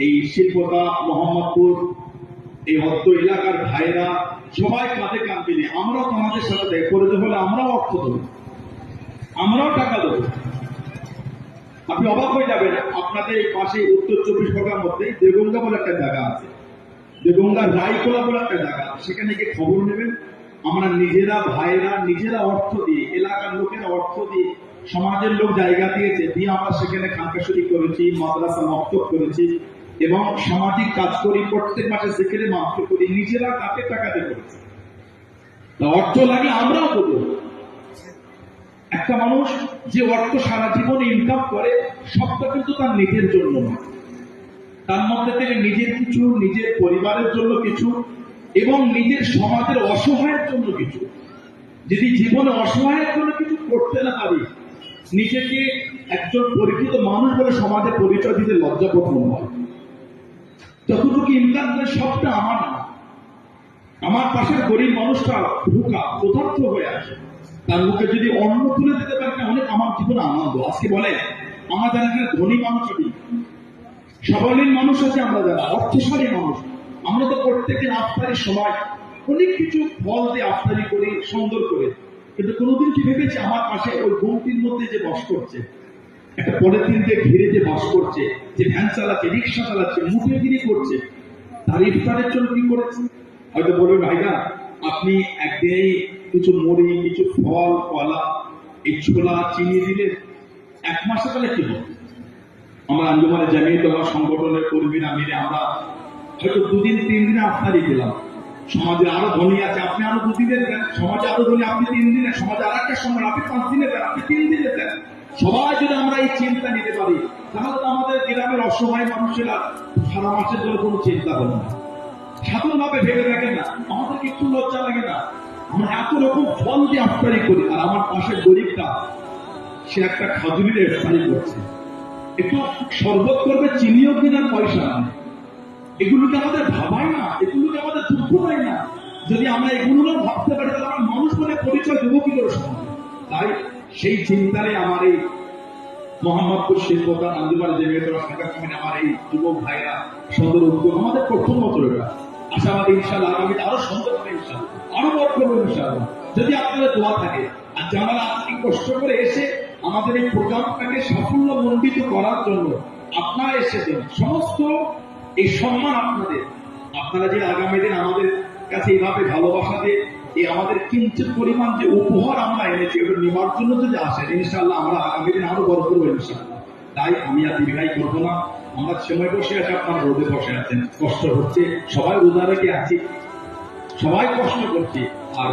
এই শিল্পতা মোহাম্মদপুর এই অর্থ এলাকার ভাইরা সবাই কাঁধে কাঁধ মিলিয়ে আমরাও তোমাদের সাথে দেখ করে দেবো, আমরাও অর্থ দেবো, আমরাও টাকা দেবো। আপনি অবাক হয়ে যাবেন, আপনাদের এই পাশে উত্তর 24 পরগনার মধ্যে দেগঙ্গা বলে একটা জায়গা আছে, দেগঙ্গা রায়কোলা বলে একটা জায়গা, সেখানে গিয়ে খবর নেবেন। আমরা নিজেরা ভাইরা নিজেরা অর্থ দিয়ে, এলাকার লোকেরা অর্থ দিয়ে, সমাজের লোক জায়গা দিয়েছে, দিয়ে আমরা সেখানে খানকাশরী করেছি, মাদ্রাসা মক্তব করেছি এবং সামাজিক কাজ করি। প্রত্যেক মাসে সেখানে মাফ করি, নিজেরা কাকে টাকাতে করেছি। অর্থ লাগে আমরাও দেবো। একটা মানুষ যে অর্থ সারা জীবন ইনকাম করে, সবটা কিন্তু তার নিজের জন্য নয়, তার মধ্যে থেকে নিজের কিছু, নিজের পরিবারের জন্য কিছু এবং নিজের সমাজের অসহায়ের জন্য কিছু। যদি জীবনে অসহায়ের জন্য কিছু করতে না পারি, নিজেকে একজন পরিচিত মানুষ বলে সমাজে পরিচয় দিতে লজ্জাবোধ মনে হয়। যতটুকু ইনকাম করে সবটা আমার না, আমার পাশের গরিব মানুষটা ভুকা ক্ষুধার্ত হয়ে আসে, তার মুখে যদি অন্ন তুলে দিতে পারে, অনেক আমার জীবনে আনন্দ। আজকে বলে আমাদের এখানে ধনী মানুষ আছে, সাবলীল মানুষ আছে, আমরা যারা অর্থশালী মানুষ, আমরা তো প্রত্যেকের আফতারির সময় অনেক কিছু ফল দিয়ে আফতারি করি সুন্দর করে, কিন্তু কোনোদিন কি ভেবেছি আমার পাশে ওই গমতির মধ্যে যে বাস করছে, একটা পলিথিন দিয়ে ঘিরে যে বাস করছে, যে ভ্যান চালাচ্ছে, রিক্সা চালাচ্ছে, মুঠেগিরি করছে, তার ইফতারের জন্য কি করেছে? হয়তো বলবেন ভাইরা আপনি একদিনে কিছু মুড়ি, কিছু ফল, কলা, এই ছোলা, চিনি দিলে এক মাসে তাহলে কি হবে? আমরা আঞ্জুমানে জামিয়াত ওলামা সংগঠনের কর্মীরা মিলে আমরা হয়তো 2 দিন 3 দিনে আফতারি দিলাম। সমাজে আরো ধনী আছে, আপনি আরো 2 দিনে দেন, সমাজে আরো ধনী আপনি 3 দিনে, সমাজে আর একটা সময় আপনি 5 দিনে দেন, আপনি 3 দিনে দেন। সবাই যদি আমরা এই চিন্তা নিতে পারি, তাহলে তো আমাদের গ্রামের অসহায় মানুষেরা সারা মাসের জন্য কোনো চিন্তা হবে না। সাধারণ ভাবে ভেবে দেখেন না, আমাদের একটু লজ্জা লাগে না? আমরা এত রকম ফল দিয়ে আফতারি করি, আর আমার পাশের গরিবটা সে একটা খাজুরির ইফতারি করছে, একটু শরবত করবে, চিনিও কেনার পয়সা নেই। এগুলোকে আমাদের ভাবাই না, এগুলোকে আমাদের দুঃখ পাই না। যদি আমরা এগুলো ভাবতে পারি, তাহলে আমরা মানুষ বলে পরিচয় দেবো কি করে সমাজে? তাই সেই চিন্তারে আমার এই মোহাম্মদপুর শিল্পতা আঞ্জুমান জামিয়াত ওলামা শাখা কমিটি, আমার এই যুবক ভাইরা সুন্দর উদ্যোগ, আমাদের প্রথম বছর এটা। আশাবাদী ইনশাআল্লাহ আগামীতে আরো সুন্দর হবে, ইনশাআল্লাহ আরো বড় করবো ইনশাআল্লাহ, যদি আপনাদের দোয়া থাকে। আর যারা আপনি কষ্ট করে এসে আমাদের এই প্রোগ্রামটাকে সাফল্য মণ্ডিত করার জন্য আপনারা এসেছেন, সমস্ত এই সম্মান আপনাদের। আপনারা যে আগামী দিন আমাদের কাছে এইভাবে ভালোবাসা দিয়ে এই আমাদের কিঞ্চিত পরিমাণ যে উপহার আমরা এনেছি, ওটা নেওয়ার জন্য যদি আসেন, ইনশাআল্লাহ আমরা আগামী দিন আরো বড় করবো ইনশাআল্লাহ। তাই আমি আর দীর্ঘায়ী করবো না। আমরা সময় বসে আছি, আপনারা রোদে বসে আছেন, কষ্ট হচ্ছে, সবাই রোজা রেখে আছি, সবাই কষ্ট করছি। আর